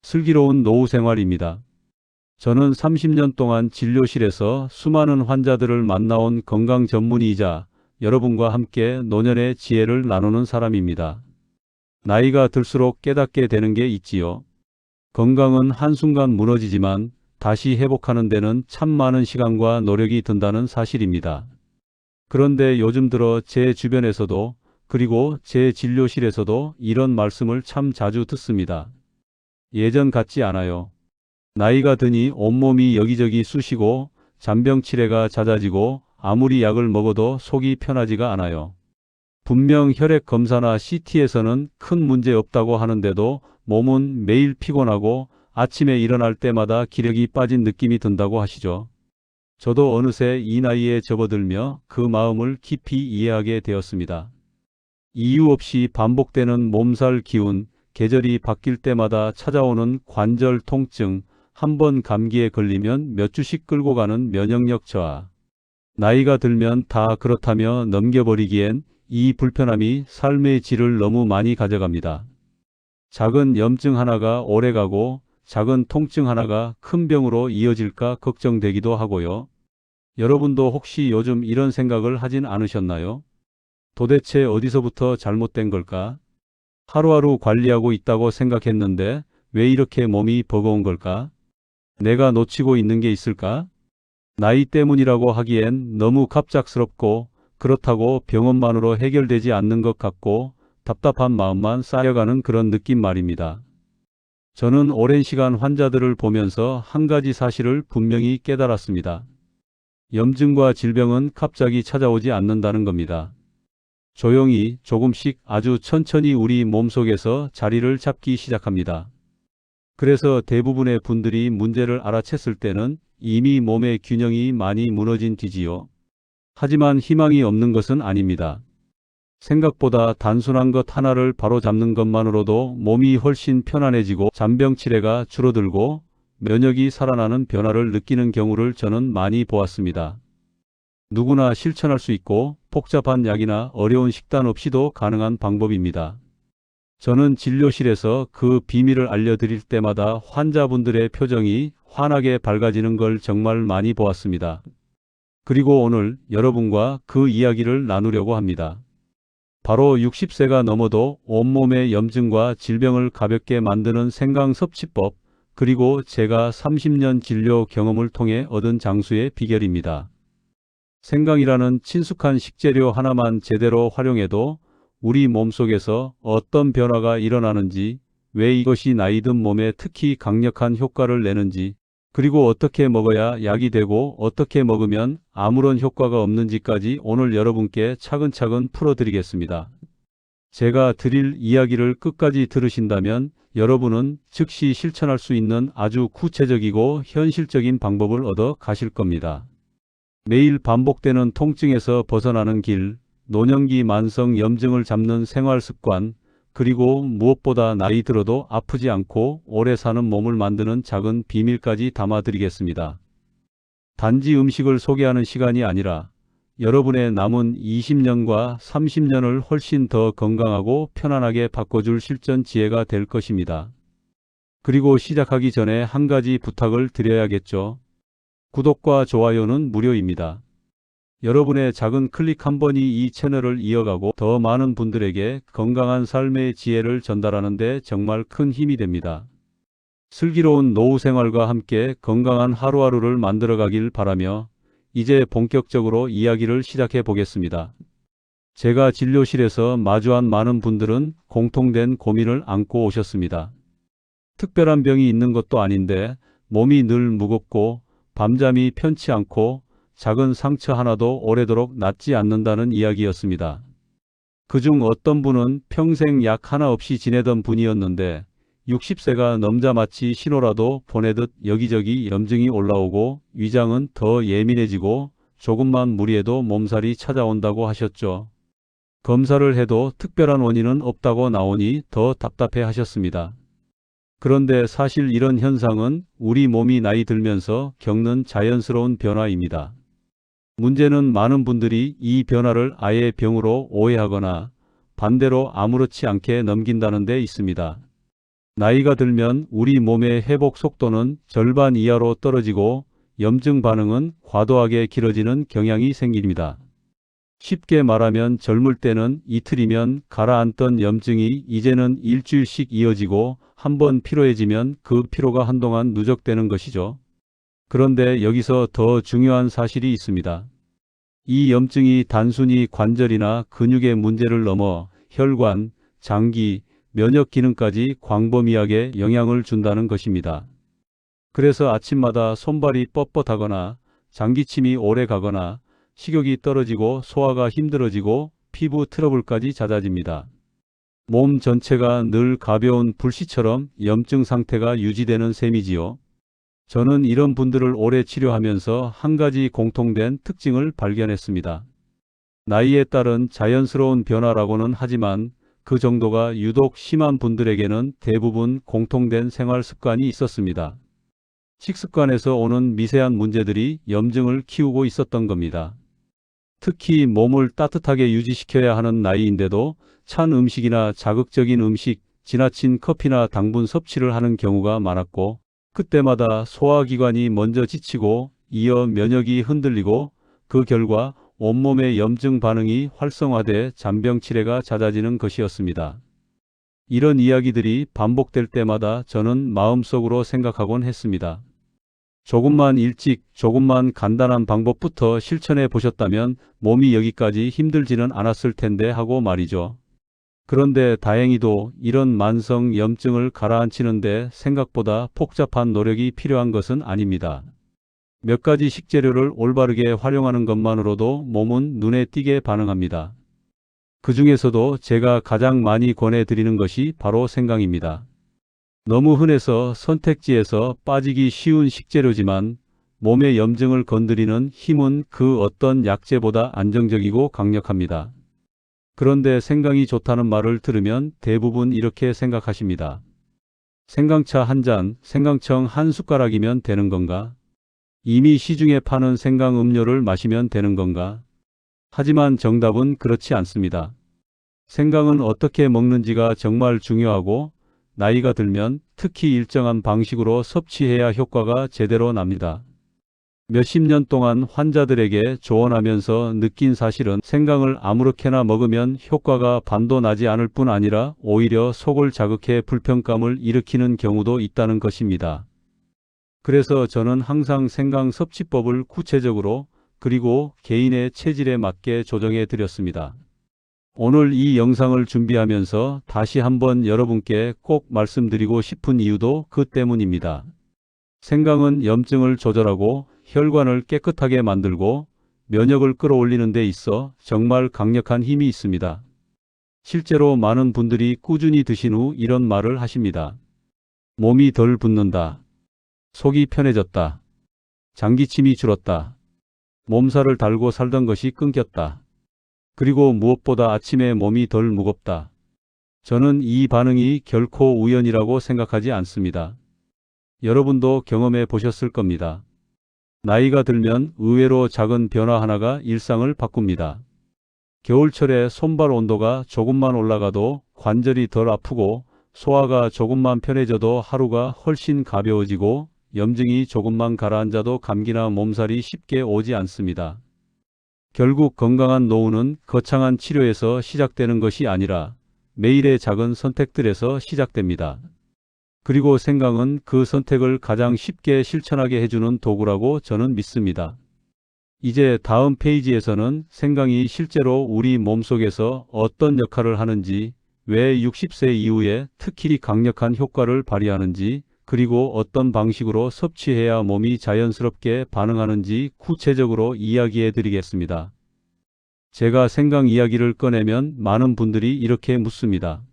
슬기로운 노후 생활입니다. 저는 30년 동안 진료실에서 수많은 환자들을 만나온 건강 전문의이자 여러분과 함께 노년의 지혜를 나누는 사람입니다. 나이가 들수록 깨닫게 되는 게 있지요. 건강은 한순간 무너지지만 다시 회복하는 데는 참 많은 시간과 노력이 든다는 사실입니다. 그런데 요즘 들어 제 주변에서도 그리고 제 진료실에서도 이런 말씀을 참 자주 듣습니다. 예전 같지 않아요. 나이가 드니 온몸이 여기저기 쑤시고 잔병치레가 잦아지고 아무리 약을 먹어도 속이 편하지가 않아요. 분명 혈액 검사나 CT에서는 큰 문제 없다고 하는데도 몸은 매일 피곤하고 아침에 일어날 때마다 기력이 빠진 느낌이 든다고 하시죠. 저도 어느새 이 나이에 접어들며 그 마음을 깊이 이해하게 되었습니다. 이유 없이 반복되는 몸살 기운, 계절이 바뀔 때마다 찾아오는 관절 통증, 한번 감기에 걸리면 몇 주씩 끌고 가는 면역력 저하. 나이가 들면 다 그렇다며 넘겨버리기엔 이 불편함이 삶의 질을 너무 많이 가져갑니다. 작은 염증 하나가 오래가고 작은 통증 하나가 큰 병으로 이어질까 걱정되기도 하고요. 여러분도 혹시 요즘 이런 생각을 하진 않으셨나요? 도대체 어디서부터 잘못된 걸까? 하루하루 관리하고 있다고 생각했는데 왜 이렇게 몸이 버거운 걸까? 내가 놓치고 있는 게 있을까? 나이 때문이라고 하기엔 너무 갑작스럽고 그렇다고 병원만으로 해결되지 않는 것 같고 답답한 마음만 쌓여가는 그런 느낌 말입니다. 저는 오랜 시간 환자들을 보면서 한 가지 사실을 분명히 깨달았습니다. 염증과 질병은 갑자기 찾아오지 않는다는 겁니다. 조용히 조금씩 아주 천천히 우리 몸속에서 자리를 잡기 시작합니다. 그래서 대부분의 분들이 문제를 알아챘을 때는 이미 몸의 균형이 많이 무너진 뒤지요. 하지만 희망이 없는 것은 아닙니다. 생각보다 단순한 것 하나를 바로잡는 것만으로도 몸이 훨씬 편안해지고 잔병치레가 줄어들고 면역이 살아나는 변화를 느끼는 경우를 저는 많이 보았습니다. 누구나 실천할 수 있고 복잡한 약이나 어려운 식단 없이도 가능한 방법입니다. 저는 진료실에서 그 비밀을 알려드릴 때마다 환자분들의 표정이 환하게 밝아지는 걸 정말 많이 보았습니다. 그리고 오늘 여러분과 그 이야기를 나누려고 합니다. 바로 60세가 넘어도 온몸의 염증과 질병을 가볍게 만드는 생강섭취법, 그리고 제가 30년 진료 경험을 통해 얻은 장수의 비결입니다. 생강이라는 친숙한 식재료 하나만 제대로 활용해도 우리 몸속에서 어떤 변화가 일어나는지, 왜 이것이 나이든 몸에 특히 강력한 효과를 내는지, 그리고 어떻게 먹어야 약이 되고 어떻게 먹으면 아무런 효과가 없는지까지 오늘 여러분께 차근차근 풀어드리겠습니다. 제가 드릴 이야기를 끝까지 들으신다면 여러분은 즉시 실천할 수 있는 아주 구체적이고 현실적인 방법을 얻어 가실 겁니다. 매일 반복되는 통증에서 벗어나는 길, 노년기 만성 염증을 잡는 생활 습관, 그리고 무엇보다 나이 들어도 아프지 않고 오래 사는 몸을 만드는 작은 비밀까지 담아드리겠습니다. 단지 음식을 소개하는 시간이 아니라 여러분의 남은 20년과 30년을 훨씬 더 건강하고 편안하게 바꿔줄 실전 지혜가 될 것입니다. 그리고 시작하기 전에 한 가지 부탁을 드려야겠죠. 구독과 좋아요는 무료입니다. 여러분의 작은 클릭 한 번이 이 채널을 이어가고 더 많은 분들에게 건강한 삶의 지혜를 전달하는 데 정말 큰 힘이 됩니다. 슬기로운 노후 생활과 함께 건강한 하루하루를 만들어가길 바라며 이제 본격적으로 이야기를 시작해 보겠습니다. 제가 진료실에서 마주한 많은 분들은 공통된 고민을 안고 오셨습니다. 특별한 병이 있는 것도 아닌데 몸이 늘 무겁고 밤잠이 편치 않고 작은 상처 하나도 오래도록 낫지 않는다는 이야기였습니다. 그중 어떤 분은 평생 약 하나 없이 지내던 분이었는데 60세가 넘자 마치 신호라도 보내듯 여기저기 염증이 올라오고 위장은 더 예민해지고 조금만 무리해도 몸살이 찾아온다고 하셨죠. 검사를 해도 특별한 원인은 없다고 나오니 더 답답해 하셨습니다. 그런데 사실 이런 현상은 우리 몸이 나이 들면서 겪는 자연스러운 변화입니다. 문제는 많은 분들이 이 변화를 아예 병으로 오해하거나 반대로 아무렇지 않게 넘긴다는 데 있습니다. 나이가 들면 우리 몸의 회복 속도는 절반 이하로 떨어지고 염증 반응은 과도하게 길어지는 경향이 생깁니다. 쉽게 말하면 젊을 때는 이틀이면 가라앉던 염증이 이제는 일주일씩 이어지고 한번 피로해지면 그 피로가 한동안 누적되는 것이죠. 그런데 여기서 더 중요한 사실이 있습니다. 이 염증이 단순히 관절이나 근육의 문제를 넘어 혈관, 장기, 면역 기능까지 광범위하게 영향을 준다는 것입니다. 그래서 아침마다 손발이 뻣뻣하거나 장기침이 오래 가거나 식욕이 떨어지고 소화가 힘들어지고 피부 트러블까지 잦아집니다. 몸 전체가 늘 가벼운 불씨처럼 염증 상태가 유지되는 셈이지요. 저는 이런 분들을 오래 치료하면서 한 가지 공통된 특징을 발견했습니다. 나이에 따른 자연스러운 변화라고는 하지만 그 정도가 유독 심한 분들에게는 대부분 공통된 생활 습관이 있었습니다. 식습관에서 오는 미세한 문제들이 염증을 키우고 있었던 겁니다. 특히 몸을 따뜻하게 유지시켜야 하는 나이인데도 찬 음식이나 자극적인 음식, 지나친 커피나 당분 섭취를 하는 경우가 많았고, 그때마다 소화기관이 먼저 지치고 이어 면역이 흔들리고 그 결과 온몸의 염증 반응이 활성화돼 잔병 치레가 잦아지는 것이었습니다. 이런 이야기들이 반복될 때마다 저는 마음속으로 생각하곤 했습니다. 조금만 일찍, 조금만 간단한 방법부터 실천해 보셨다면 몸이 여기까지 힘들지는 않았을 텐데 하고 말이죠. 그런데 다행히도 이런 만성 염증을 가라앉히는데 생각보다 복잡한 노력이 필요한 것은 아닙니다. 몇 가지 식재료를 올바르게 활용하는 것만으로도 몸은 눈에 띄게 반응합니다. 그 중에서도 제가 가장 많이 권해드리는 것이 바로 생강입니다. 너무 흔해서 선택지에서 빠지기 쉬운 식재료지만 몸의 염증을 건드리는 힘은 그 어떤 약재보다 안정적이고 강력합니다. 그런데 생강이 좋다는 말을 들으면 대부분 이렇게 생각하십니다. 생강차 한 잔, 생강청 한 숟가락이면 되는 건가? 이미 시중에 파는 생강 음료를 마시면 되는 건가? 하지만 정답은 그렇지 않습니다. 생강은 어떻게 먹는지가 정말 중요하고 나이가 들면 특히 일정한 방식으로 섭취해야 효과가 제대로 납니다. 몇십 년 동안 환자들에게 조언하면서 느낀 사실은 생강을 아무렇게나 먹으면 효과가 반도 나지 않을 뿐 아니라 오히려 속을 자극해 불편감을 일으키는 경우도 있다는 것입니다. 그래서 저는 항상 생강 섭취법을 구체적으로 그리고 개인의 체질에 맞게 조정해 드렸습니다. 오늘 이 영상을 준비하면서 다시 한번 여러분께 꼭 말씀드리고 싶은 이유도 그 때문입니다. 생강은 염증을 조절하고 혈관을 깨끗하게 만들고 면역을 끌어올리는 데 있어 정말 강력한 힘이 있습니다. 실제로 많은 분들이 꾸준히 드신 후 이런 말을 하십니다. 몸이 덜 붓는다. 속이 편해졌다. 장기침이 줄었다. 몸살을 달고 살던 것이 끊겼다. 그리고 무엇보다 아침에 몸이 덜 무겁다. 저는 이 반응이 결코 우연이라고 생각하지 않습니다. 여러분도 경험해 보셨을 겁니다. 나이가 들면 의외로 작은 변화 하나가 일상을 바꿉니다. 겨울철에 손발 온도가 조금만 올라가도 관절이 덜 아프고 소화가 조금만 편해져도 하루가 훨씬 가벼워지고 염증이 조금만 가라앉아도 감기나 몸살이 쉽게 오지 않습니다. 결국 건강한 노후는 거창한 치료에서 시작되는 것이 아니라 매일의 작은 선택들에서 시작됩니다. 그리고 생강은 그 선택을 가장 쉽게 실천하게 해주는 도구라고 저는 믿습니다. 이제 다음 페이지에서는 생강이 실제로 우리 몸속에서 어떤 역할을 하는지, 왜 60세 이후에 특히 강력한 효과를 발휘하는지, 그리고 어떤 방식으로 섭취해야 몸이 자연스럽게 반응하는지 구체적으로 이야기해 드리겠습니다. 제가 생강 이야기를 꺼내면 많은 분들이 이렇게 묻습니다.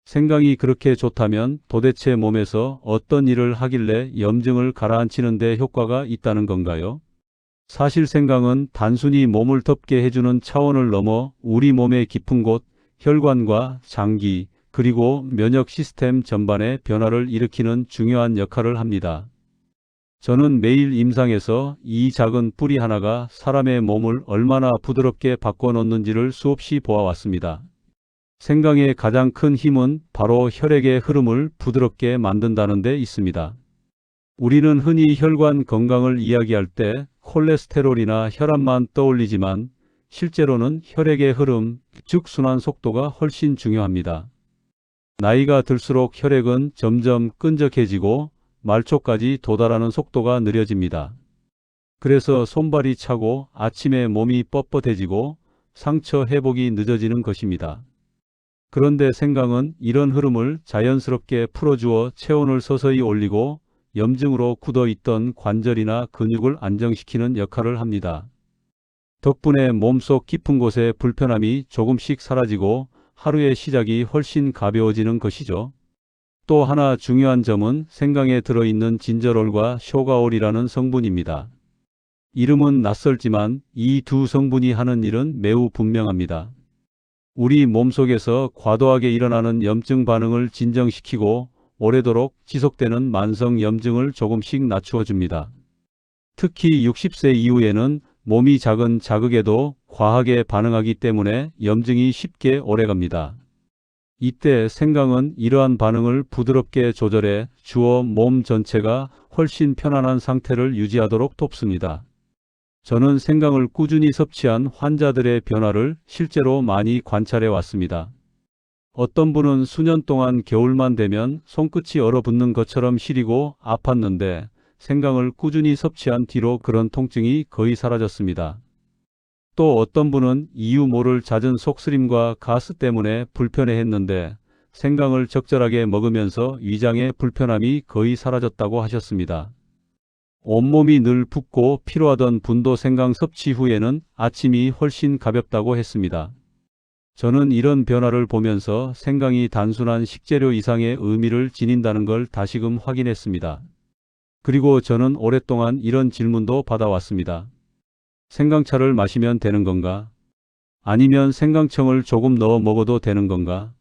생강이 그렇게 좋다면 도대체 몸에서 어떤 일을 하길래 염증을 가라앉히는 데 효과가 있다는 건가요? 사실 생강은 단순히 몸을 덮게 해주는 차원을 넘어 우리 몸의 깊은 곳, 혈관과 장기, 그리고 면역 시스템 전반에 변화를 일으키는 중요한 역할을 합니다. 저는 매일 임상에서 이 작은 뿌리 하나가 사람의 몸을 얼마나 부드럽게 바꿔놓는지를 수없이 보아왔습니다. 생강의 가장 큰 힘은 바로 혈액의 흐름을 부드럽게 만든다는 데 있습니다. 우리는 흔히 혈관 건강을 이야기할 때 콜레스테롤이나 혈압만 떠올리지만 실제로는 혈액의 흐름, 즉 순환 속도가 훨씬 중요합니다. 나이가 들수록 혈액은 점점 끈적해지고 말초까지 도달하는 속도가 느려집니다. 그래서 손발이 차고 아침에 몸이 뻣뻣해지고 상처 회복이 늦어지는 것입니다. 그런데 생강은 이런 흐름을 자연스럽게 풀어주어 체온을 서서히 올리고 염증으로 굳어 있던 관절이나 근육을 안정시키는 역할을 합니다. 덕분에 몸속 깊은 곳의 불편함이 조금씩 사라지고 하루의 시작이 훨씬 가벼워지는 것이죠. 또 하나 중요한 점은 생강에 들어있는 진저롤과 쇼가올이라는 성분입니다. 이름은 낯설지만 이 두 성분이 하는 일은 매우 분명합니다. 우리 몸속에서 과도하게 일어나는 염증 반응을 진정시키고 오래도록 지속되는 만성 염증을 조금씩 낮추어 줍니다. 특히 60세 이후에는 몸이 작은 자극에도 과하게 반응하기 때문에 염증이 쉽게 오래갑니다. 이때 생강은 이러한 반응을 부드럽게 조절해 주어 몸 전체가 훨씬 편안한 상태를 유지하도록 돕습니다. 저는 생강을 꾸준히 섭취한 환자들의 변화를 실제로 많이 관찰해 왔습니다. 어떤 분은 수년 동안 겨울만 되면 손끝이 얼어붙는 것처럼 시리고 아팠는데 생강을 꾸준히 섭취한 뒤로 그런 통증이 거의 사라졌습니다. 또 어떤 분은 이유 모를 잦은 속쓰림과 가스 때문에 불편해했는데 생강을 적절하게 먹으면서 위장의 불편함이 거의 사라졌다고 하셨습니다. 온몸이 늘 붓고 피로하던 분도 생강 섭취 후에는 아침이 훨씬 가볍다고 했습니다. 저는 이런 변화를 보면서 생강이 단순한 식재료 이상의 의미를 지닌다는 걸 다시금 확인했습니다. 그리고 저는 오랫동안 이런 질문도 받아왔습니다. 생강차를 마시면 되는 건가? 아니면 생강청을 조금 넣어 먹어도 되는 건가?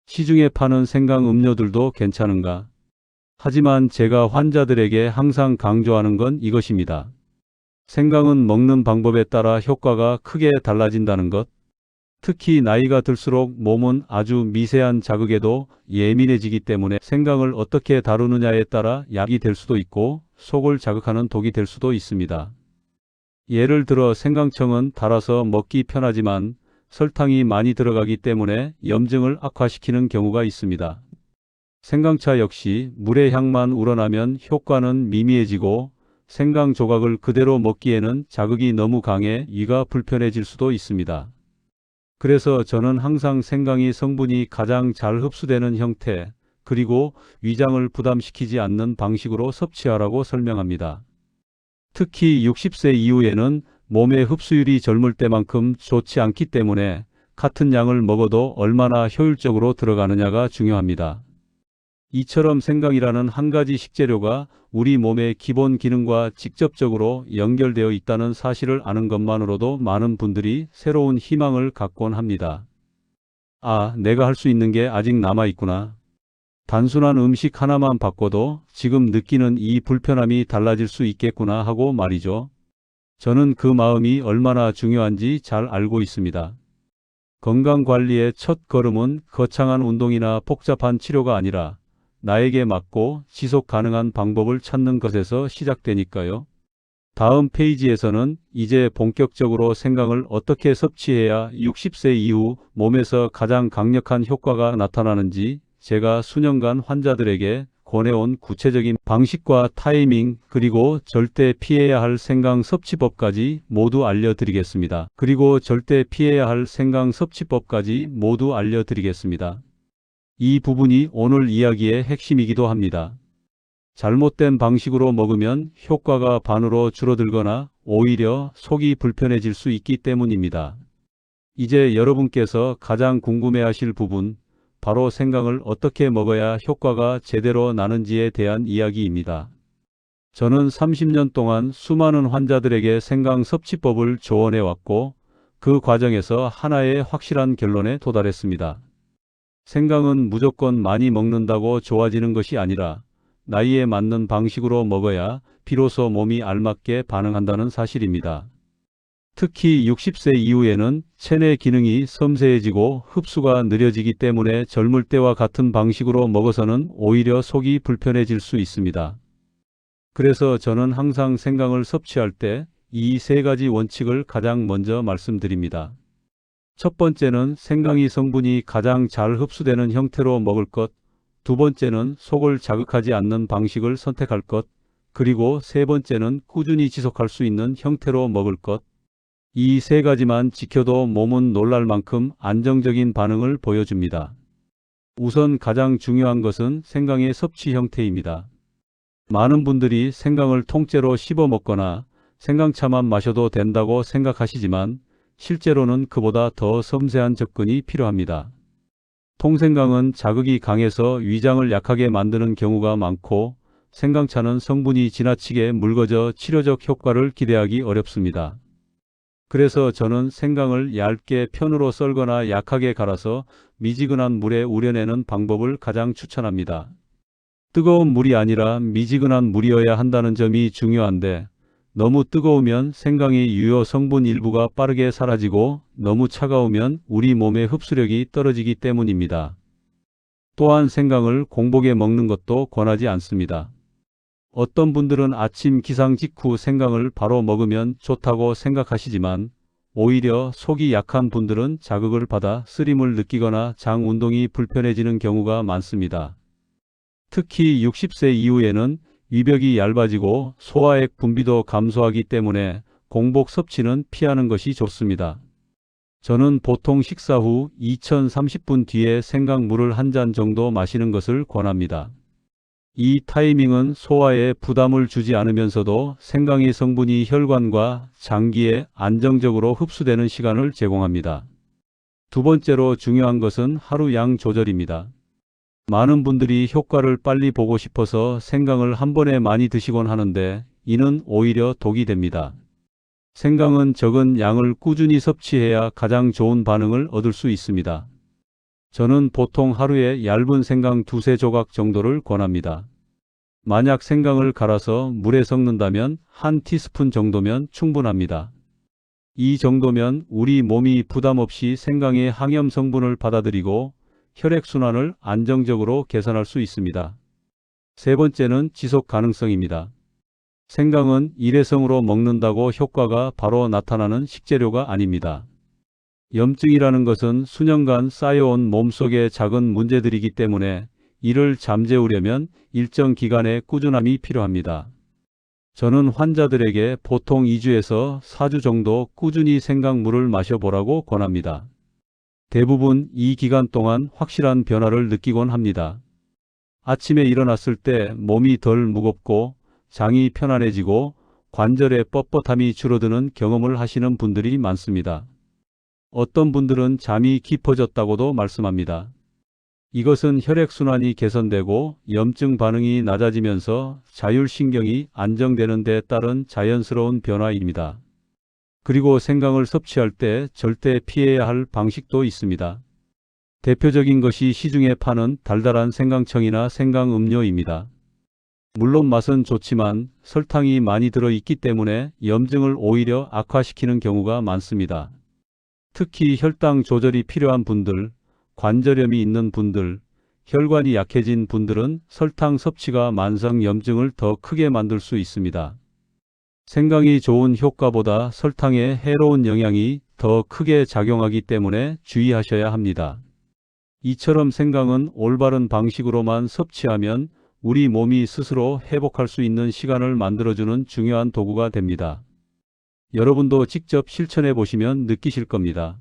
시중에 파는 생강 음료들도 괜찮은가? 하지만 제가 환자들에게 항상 강조하는 건 이것입니다. 생강은 먹는 방법에 따라 효과가 크게 달라진다는 것. 특히 나이가 들수록 몸은 아주 미세한 자극에도 예민해지기 때문에 생강을 어떻게 다루느냐에 따라 약이 될 수도 있고 속을 자극하는 독이 될 수도 있습니다. 예를 들어 생강청은 달아서 먹기 편하지만 설탕이 많이 들어가기 때문에 염증을 악화시키는 경우가 있습니다. 생강차 역시 물의 향만 우러나면 효과는 미미해지고 생강 조각을 그대로 먹기에는 자극이 너무 강해 위가 불편해질 수도 있습니다. 그래서 저는 항상 생강이 성분이 가장 잘 흡수되는 형태, 그리고 위장을 부담시키지 않는 방식으로 섭취하라고 설명합니다. 특히 60세 이후에는 몸의 흡수율이 젊을 때만큼 좋지 않기 때문에 같은 양을 먹어도 얼마나 효율적으로 들어가느냐가 중요합니다. 이처럼 생강이라는 한 가지 식재료가 우리 몸의 기본 기능과 직접적으로 연결되어 있다는 사실을 아는 것만으로도 많은 분들이 새로운 희망을 갖곤 합니다. 아, 내가 할 수 있는 게 아직 남아있구나. 단순한 음식 하나만 바꿔도 지금 느끼는 이 불편함이 달라질 수 있겠구나 하고 말이죠. 저는 그 마음이 얼마나 중요한지 잘 알고 있습니다. 건강관리의 첫 걸음은 거창한 운동이나 복잡한 치료가 아니라 나에게 맞고 지속 가능한 방법을 찾는 것에서 시작되니까요. 다음 페이지에서는 이제 본격적으로 생강을 어떻게 섭취해야 60세 이후 몸에서 가장 강력한 효과가 나타나는지 제가 수년간 환자들에게 권해온 구체적인 방식과 타이밍, 그리고 절대 피해야 할 생강 섭취법까지 모두 알려드리겠습니다. 이 부분이 오늘 이야기의 핵심이기도 합니다. 잘못된 방식으로 먹으면 효과가 반으로 줄어들거나 오히려 속이 불편해질 수 있기 때문입니다. 이제 여러분께서 가장 궁금해하실 부분, 바로 생강을 어떻게 먹어야 효과가 제대로 나는지에 대한 이야기입니다. 저는 30년 동안 수많은 환자들에게 생강 섭취법을 조언해왔고 그 과정에서 하나의 확실한 결론에 도달했습니다. 생강은 무조건 많이 먹는다고 좋아지는 것이 아니라 나이에 맞는 방식으로 먹어야 비로소 몸이 알맞게 반응한다는 사실입니다. 특히 60세 이후에는 체내 기능이 섬세해지고 흡수가 느려지기 때문에 젊을 때와 같은 방식으로 먹어서는 오히려 속이 불편해질 수 있습니다. 그래서 저는 항상 생강을 섭취할 때 이 세 가지 원칙을 가장 먼저 말씀드립니다. 첫 번째는 생강이 성분이 가장 잘 흡수되는 형태로 먹을 것, 두 번째는 속을 자극하지 않는 방식을 선택할 것, 그리고 세 번째는 꾸준히 지속할 수 있는 형태로 먹을 것. 이 세 가지만 지켜도 몸은 놀랄 만큼 안정적인 반응을 보여줍니다. 우선 가장 중요한 것은 생강의 섭취 형태입니다. 많은 분들이 생강을 통째로 씹어 먹거나 생강차만 마셔도 된다고 생각하시지만 실제로는 그보다 더 섬세한 접근이 필요합니다. 통생강은 자극이 강해서 위장을 약하게 만드는 경우가 많고 생강차는 성분이 지나치게 묽어져 치료적 효과를 기대하기 어렵습니다. 그래서 저는 생강을 얇게 편으로 썰거나 약하게 갈아서 미지근한 물에 우려내는 방법을 가장 추천합니다. 뜨거운 물이 아니라 미지근한 물이어야 한다는 점이 중요한데 너무 뜨거우면 생강의 유효 성분 일부가 빠르게 사라지고 너무 차가우면 우리 몸의 흡수력이 떨어지기 때문입니다. 또한 생강을 공복에 먹는 것도 권하지 않습니다. 어떤 분들은 아침 기상 직후 생강을 바로 먹으면 좋다고 생각하시지만 오히려 속이 약한 분들은 자극을 받아 쓰림을 느끼거나 장 운동이 불편해지는 경우가 많습니다. 특히 60세 이후에는 위벽이 얇아지고 소화액 분비도 감소하기 때문에 공복 섭취는 피하는 것이 좋습니다. 저는 보통 식사 후 2030분 뒤에 생강물을 한 잔 정도 마시는 것을 권합니다. 이 타이밍은 소화에 부담을 주지 않으면서도 생강의 성분이 혈관과 장기에 안정적으로 흡수되는 시간을 제공합니다. 두 번째로 중요한 것은 하루 양 조절입니다. 많은 분들이 효과를 빨리 보고 싶어서 생강을 한 번에 많이 드시곤 하는데 이는 오히려 독이 됩니다. 생강은 적은 양을 꾸준히 섭취해야 가장 좋은 반응을 얻을 수 있습니다. 저는 보통 하루에 얇은 생강 두세 조각 정도를 권합니다. 만약 생강을 갈아서 물에 섞는다면 한 티스푼 정도면 충분합니다. 이 정도면 우리 몸이 부담 없이 생강의 항염 성분을 받아들이고 혈액순환을 안정적으로 개선할 수 있습니다. 세 번째는 지속 가능성입니다. 생강은 일회성으로 먹는다고 효과가 바로 나타나는 식재료가 아닙니다. 염증이라는 것은 수년간 쌓여온 몸속의 작은 문제들이기 때문에 이를 잠재우려면 일정 기간의 꾸준함이 필요합니다. 저는 환자들에게 보통 2주에서 4주 정도 꾸준히 생강물을 마셔보라고 권합니다. 대부분 이 기간 동안 확실한 변화를 느끼곤 합니다. 아침에 일어났을 때 몸이 덜 무겁고 장이 편안해지고 관절의 뻣뻣함이 줄어드는 경험을 하시는 분들이 많습니다. 어떤 분들은 잠이 깊어졌다고도 말씀합니다. 이것은 혈액순환이 개선되고 염증 반응이 낮아지면서 자율신경이 안정되는 데 따른 자연스러운 변화입니다. 그리고 생강을 섭취할 때 절대 피해야 할 방식도 있습니다. 대표적인 것이 시중에 파는 달달한 생강청이나 생강음료입니다. 물론 맛은 좋지만 설탕이 많이 들어있기 때문에 염증을 오히려 악화시키는 경우가 많습니다. 특히 혈당 조절이 필요한 분들, 관절염이 있는 분들, 혈관이 약해진 분들은 설탕 섭취가 만성 염증을 더 크게 만들 수 있습니다. 생강이 좋은 효과보다 설탕의 해로운 영향이 더 크게 작용하기 때문에 주의하셔야 합니다. 이처럼 생강은 올바른 방식으로만 섭취하면 우리 몸이 스스로 회복할 수 있는 시간을 만들어주는 중요한 도구가 됩니다. 여러분도 직접 실천해 보시면 느끼실 겁니다.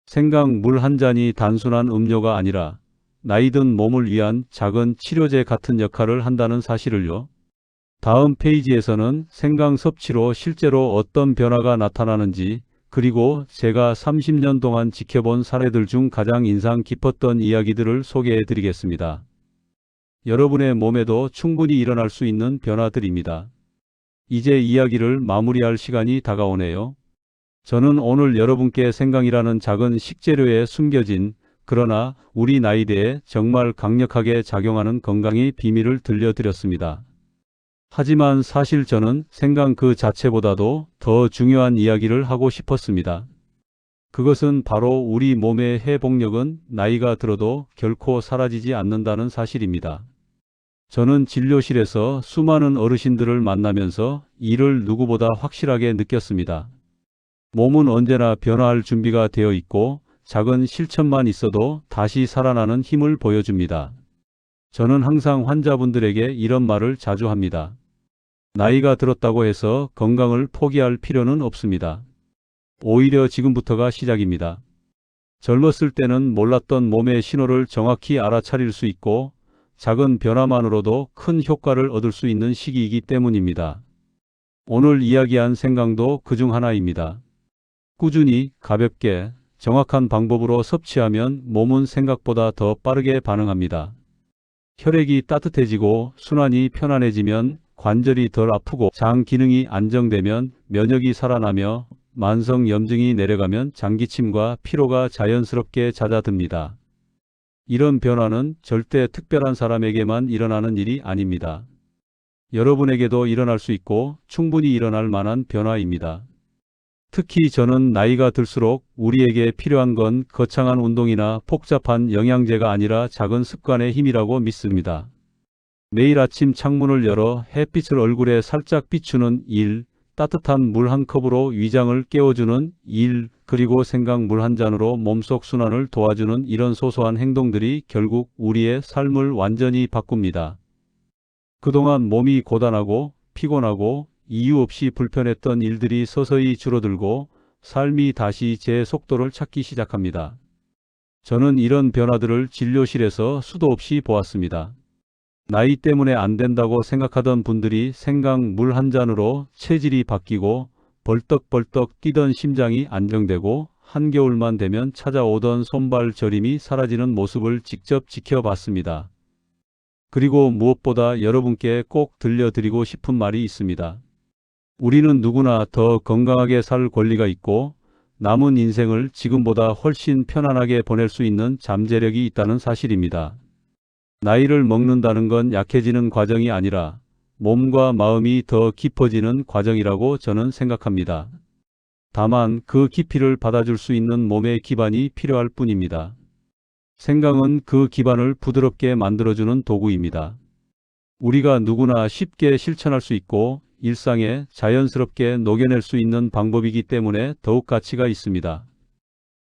생강 물 한 잔이 단순한 음료가 아니라 나이 든 몸을 위한 작은 치료제 같은 역할을 한다는 사실을요. 다음 페이지에서는 생강 섭취로 실제로 어떤 변화가 나타나는지 그리고 제가 30년 동안 지켜본 사례들 중 가장 인상 깊었던 이야기들을 소개해 드리겠습니다. 여러분의 몸에도 충분히 일어날 수 있는 변화들입니다. 이제 이야기를 마무리할 시간이 다가오네요. 저는 오늘 여러분께 생강이라는 작은 식재료에 숨겨진 그러나 우리 나이대에 정말 강력하게 작용하는 건강의 비밀을 들려드렸습니다. 하지만 사실 저는 생강 그 자체보다도 더 중요한 이야기를 하고 싶었습니다. 그것은 바로 우리 몸의 회복력은 나이가 들어도 결코 사라지지 않는다는 사실입니다. 저는 진료실에서 수많은 어르신들을 만나면서 이를 누구보다 확실하게 느꼈습니다. 몸은 언제나 변화할 준비가 되어 있고 작은 실천만 있어도 다시 살아나는 힘을 보여줍니다. 저는 항상 환자분들에게 이런 말을 자주 합니다. 나이가 들었다고 해서 건강을 포기할 필요는 없습니다. 오히려 지금부터가 시작입니다. 젊었을 때는 몰랐던 몸의 신호를 정확히 알아차릴 수 있고 작은 변화만으로도 큰 효과를 얻을 수 있는 시기이기 때문입니다. 오늘 이야기한 생강도 그중 하나입니다. 꾸준히, 가볍게, 정확한 방법으로 섭취하면 몸은 생각보다 더 빠르게 반응합니다. 혈액이 따뜻해지고 순환이 편안해지면 관절이 덜 아프고 장 기능이 안정되면 면역이 살아나며 만성 염증이 내려가면 장기침과 피로가 자연스럽게 잦아듭니다. 이런 변화는 절대 특별한 사람에게만 일어나는 일이 아닙니다. 여러분에게도 일어날 수 있고 충분히 일어날 만한 변화입니다. 특히 저는 나이가 들수록 우리에게 필요한 건 거창한 운동이나 복잡한 영양제가 아니라 작은 습관의 힘이라고 믿습니다. 매일 아침 창문을 열어 햇빛을 얼굴에 살짝 비추는 일, 따뜻한 물 한 컵으로 위장을 깨워주는 일, 그리고 생강 물 한 잔으로 몸속 순환을 도와주는 이런 소소한 행동들이 결국 우리의 삶을 완전히 바꿉니다. 그동안 몸이 고단하고 피곤하고 이유 없이 불편했던 일들이 서서히 줄어들고 삶이 다시 제 속도를 찾기 시작합니다. 저는 이런 변화들을 진료실에서 수도 없이 보았습니다. 나이 때문에 안 된다고 생각하던 분들이 생강 물 한 잔으로 체질이 바뀌고 벌떡벌떡 뛰던 심장이 안정되고 한겨울만 되면 찾아오던 손발 저림이 사라지는 모습을 직접 지켜봤습니다. 그리고 무엇보다 여러분께 꼭 들려드리고 싶은 말이 있습니다. 우리는 누구나 더 건강하게 살 권리가 있고 남은 인생을 지금보다 훨씬 편안하게 보낼 수 있는 잠재력이 있다는 사실입니다. 나이를 먹는다는 건 약해지는 과정이 아니라 몸과 마음이 더 깊어지는 과정이라고 저는 생각합니다. 다만 그 깊이를 받아줄 수 있는 몸의 기반이 필요할 뿐입니다. 생강은 그 기반을 부드럽게 만들어주는 도구입니다. 우리가 누구나 쉽게 실천할 수 있고 일상에 자연스럽게 녹여낼 수 있는 방법이기 때문에 더욱 가치가 있습니다.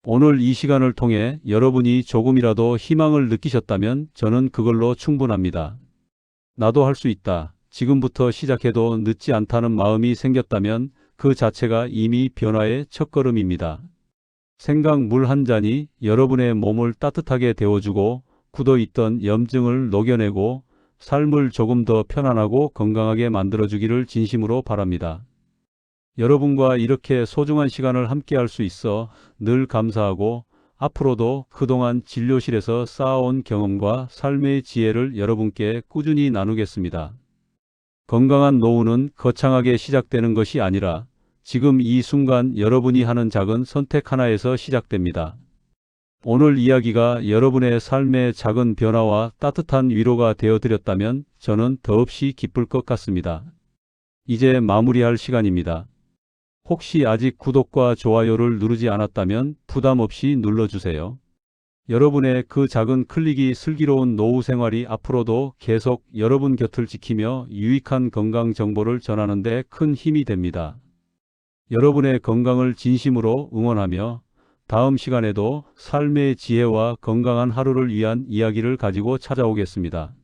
오늘 이 시간을 통해 여러분이 조금이라도 희망을 느끼셨다면 저는 그걸로 충분합니다. 나도 할 수 있다. 지금부터 시작해도 늦지 않다는 마음이 생겼다면 그 자체가 이미 변화의 첫걸음입니다. 생강 물 한 잔이 여러분의 몸을 따뜻하게 데워주고 굳어있던 염증을 녹여내고 삶을 조금 더 편안하고 건강하게 만들어주기를 진심으로 바랍니다. 여러분과 이렇게 소중한 시간을 함께 할 수 있어 늘 감사하고 앞으로도 그동안 진료실에서 쌓아온 경험과 삶의 지혜를 여러분께 꾸준히 나누겠습니다. 건강한 노후는 거창하게 시작되는 것이 아니라 지금 이 순간 여러분이 하는 작은 선택 하나에서 시작됩니다. 오늘 이야기가 여러분의 삶의 작은 변화와 따뜻한 위로가 되어드렸다면 저는 더없이 기쁠 것 같습니다. 이제 마무리할 시간입니다. 혹시 아직 구독과 좋아요를 누르지 않았다면 부담 없이 눌러주세요. 여러분의 그 작은 클릭이 슬기로운 노후 생활이 앞으로도 계속 여러분 곁을 지키며 유익한 건강 정보를 전하는 데 큰 힘이 됩니다. 여러분의 건강을 진심으로 응원하며 다음 시간에도 삶의 지혜와 건강한 하루를 위한 이야기를 가지고 찾아오겠습니다.